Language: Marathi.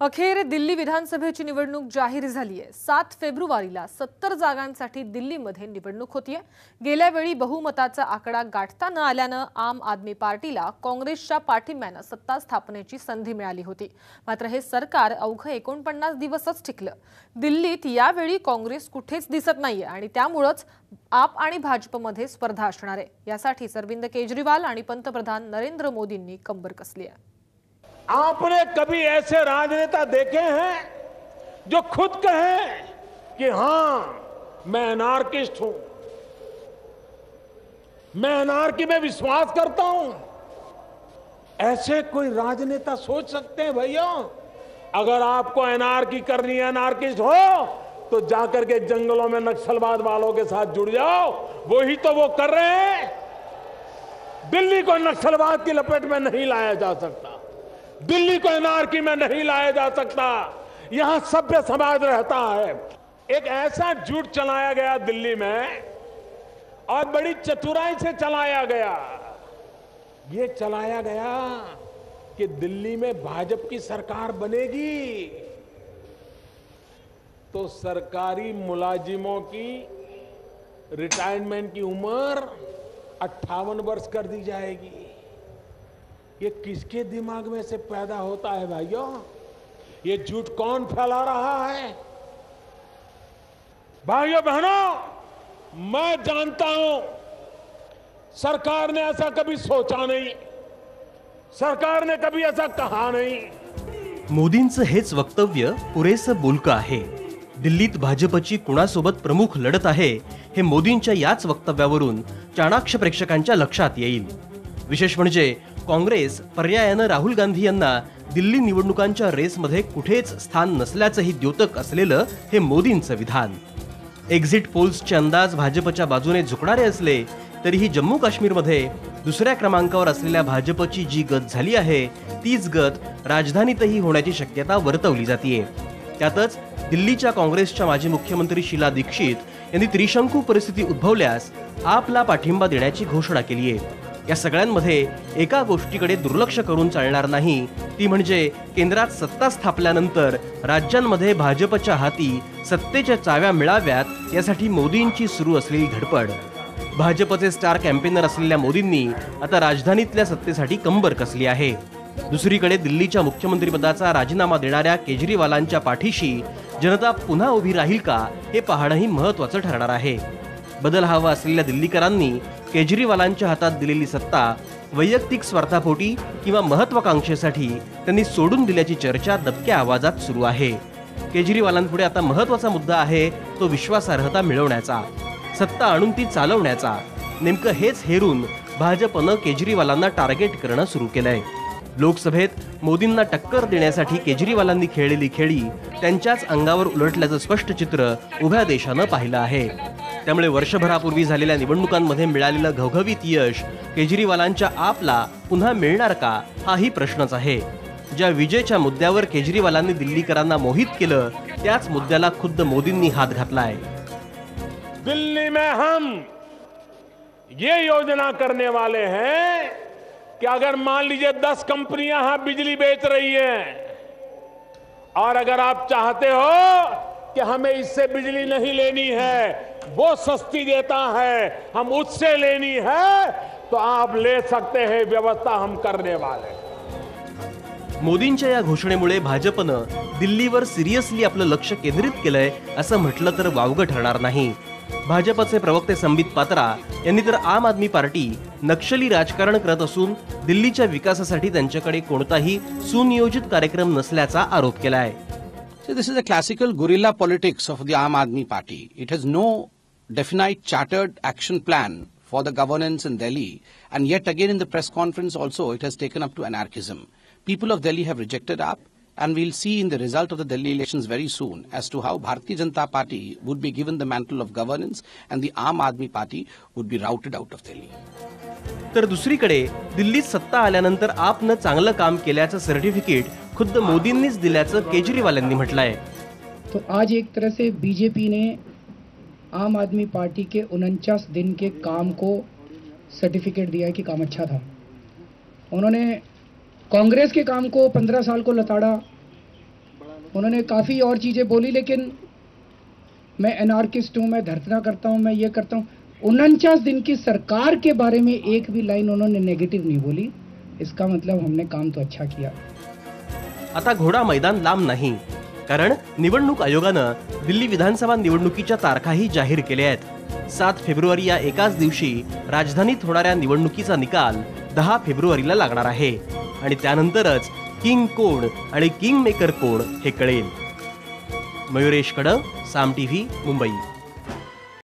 अखेर दिल्ली विधानसभेची निवडणूक जाहीर झाली आहे। 7 फेब्रुवारीला 70 जागांसाठी दिल्लीमध्ये निवडणूक होतीये। गेल्या वेळी बहुमताचा आकडा गाठता न आल्याने आम आदमी पार्टीला काँग्रेसच्या पाठिंब्याने सत्ता स्थापनेची संधी मिळाली होती। मात्र हे सरकार अवघे 49 दिवसच टिकलं। दिल्लीत यावेळी काँग्रेस कुठेच दिसत नाहीये आणि त्यामुळेच आप आणि भाजपमध्ये स्पर्धा असणार आहे। यासाठी अरविंद केजरीवाल आणि पंतप्रधान नरेंद्र मोदींनी कंबर कसली आहे। आपने कभी ऐसे राजनेता देखे हैं जो खुद कहें कि हां मैं अनार्किस्ट हूं, मैं अनार्की में विश्वास करता हूं? ऐसे कोई राजनेता सोच सकते हैं भैया? अगर आपको अनार्की करनी है, अनार्किस्ट हो तो जाकर के जंगलों में नक्सलवाद वालों के साथ जुड़ जाओ। वही तो वो कर रहे हैं। दिल्ली को नक्सलवाद की लपेट में नहीं लाया जा सकता, दिल्ली को अनार्की में नहीं लाया जा सकता। यहां सभ्य समाज रहता है। एक ऐसा झूठ चलाया गया दिल्ली में और बड़ी चतुराई से चलाया गया। ये चलाया गया कि दिल्ली में भाजपा की सरकार बनेगी तो सरकारी मुलाजिमों की रिटायरमेंट की उम्र 58 वर्ष कर दी जाएगी। ये किसके दिमाग में से पैदा होता है भाइयों? ये झूठ कौन फैला रहा है? भाइयों बहनों, मैं जानता हूं सरकार ने ऐसा कभी सोचा नहीं, सरकार ने कभी ऐसा कहा नहीं। मोदींचं हेच वक्तव्य पुरेसं बोलकं आहे। दिल्लीत भाजपची कुणासोबत प्रमुख लढत आहे हे मोदींच्या याच वक्तव्यावरून चाणाक्ष प्रेक्षकांच्या लक्षात येईल। विशेष म्हणजे काँग्रेस पर्यायाने राहुल गांधी यांना दिल्ली निवडणुकांच्या रेसमध्ये कुठेच स्थान नसल्याचंही द्योतक असलेलं हे मोदींचं विधान। एक्झिट पोल्सचे अंदाज भाजपच्या बाजूने झुकणारे असले तरीही जम्मू काश्मीरमध्ये दुसऱ्या क्रमांकावर असलेल्या भाजपची जी गत झाली आहे तीच गत राजधानीतही होण्याची शक्यता वर्तवली जाते। त्यातच दिल्लीच्या काँग्रेसच्या माजी मुख्यमंत्री शीला दीक्षित यांनी त्रिशंकू परिस्थिती उद्भवल्यास आपला पाठिंबा देण्याची घोषणा केली आहे। या सगळ्यांमध्ये एका गोष्टीकडे दुर्लक्ष करून चालणार नाही, ती म्हणजे केंद्रात सत्ता स्थापल्यानंतर राज्यांमध्ये भाजपच्या हाती सत्तेच्या चाव्या मिळाव्यात यासाठी मोदींची सुरू असलेली धडपड। भाजपचे स्टार कॅम्पेनर असलेल्या मोदींनी आता राजधानीतल्या सत्तेसाठी कंबर कसली आहे। दुसरीकडे दिल्लीच्या मुख्यमंत्रीपदाचा राजीनामा देणाऱ्या केजरीवालांच्या पाठीशी जनता पुन्हा उभी राहील का हे पाहणंही महत्त्वाचं ठरणार आहे। बदल हवा असलेल्या दिल्लीकरांनी केजरीवालांच्या हातात दिलेली सत्ता वैयक्तिक स्वार्थापोटी किंवा महत्त्वाकांक्षेसाठी त्यांनी सोडून दिल्याची चर्चा दबक्या आवाजात सुरू आहे। केजरीवालांपुढे आता महत्त्वाचा मुद्दा आहे तो विश्वासार्हता मिळवण्याचा, सत्ता आणून ती चालवण्याचा। नेमकं हेच हेरून भाजपनं केजरीवालांना टार्गेट करणं सुरू केलंय। लोकसभेत मोदींना टक्कर देण्यासाठी केजरीवालांनी खेळलेली खेळी त्यांच्याच अंगावर उलटल्याचं स्पष्ट चित्र उभ्या देशानं पाहिलं आहे। त्यामुळे वर्षभरापूर्वी झालेल्या निवडणुकांमध्ये मिळालेलं घवघवीत यश केजरीवालांच्या आपला पुन्हा मिळणार का हाही प्रश्नच आहे। ज्या विजयच्या मुद्द्यावर केजरीवालांनी दिल्लीकरांना मोहित केलं त्याच मुद्द्याला खुद्द मोदींनी हात घातलाय। दिल्ली में हम ये योजना करने वाले हैं कि अगर मान लीजिए 10 कंपनियां यहां बिजली बेच रही हैं और अगर आप चाहते हो कि हमें इससे बिजली नहीं लेनी है, वो सस्ती देता है, हम उससे लेनी है, तो आप ले सकते हैं। व्यवस्था हम करने वाले। मोदींच्या या घोषणेमुळे भाजपनं दिल्लीवर सिरियसली आपलं लक्ष केंद्रित केलंय असं म्हटलं तर वावगं ठरणार नाही। भाजपचे प्रवक्ते संबित पात्रा यांनी तर आम आदमी पार्टी नक्षली राजकारण करत असून दिल्लीच्या विकासासाठी त्यांच्याकडे कोणताही सुनियोजित कार्यक्रम नसल्याचा आरोप केलाय। So this is a classical guerrilla politics of the Aam Aadmi Party. It has no definite chartered action plan for the governance in Delhi, and yet again in the press conference also it has taken up to anarchism. People of Delhi have rejected AAP, and we'll see in the result of the Delhi elections very soon as to how Bharatiya Janata Party would be given the mantle of governance and the Aam Aadmi Party would be routed out of Delhi. तर दुसरीकडे दिल्लीत सत्ता आल्यानंतर आपनं चांगलं काम केल्याचं सर्टिफिकेट खुद्द मोदींनीच दिल्याचं केजरीवाल यांनी म्हटलंय। तो आज एक तरह से बीजेपी ने आम आदमी पार्टी के 49 दिन के काम को सर्टिफिकेट दिया है कि काम अच्छा था। उन्होंने कांग्रेस के काम को 15 साल को लताड़ा उन्होंने काफ़ी और चीज़ें बोली, लेकिन मैं एनार्किस्ट हूँ, मैं धरना करता हूँ, मैं ये करता हूँ। 49 दिन की सरकार के बारे में एक भी लाइन उन्होंने नेगेटिव नहीं बोली। इसका मतलब हमने काम तो अच्छा किया। आता घोडा मैदान लांब नाही, कारण निवडणूक आयोगानं दिल्ली विधानसभा निवडणुकीच्या तारखाही जाहीर केल्या आहेत। 7 फेब्रुवारी या एकाच दिवशी राजधानीत होणाऱ्या निवडणुकीचा निकाल 10 फेब्रुवारीला लागणार आहे आणि त्यानंतरच किंग कोण आणि किंग मेकर कोण हे कळेल। मयुरेश कडव, साम टीव्ही, मुंबई।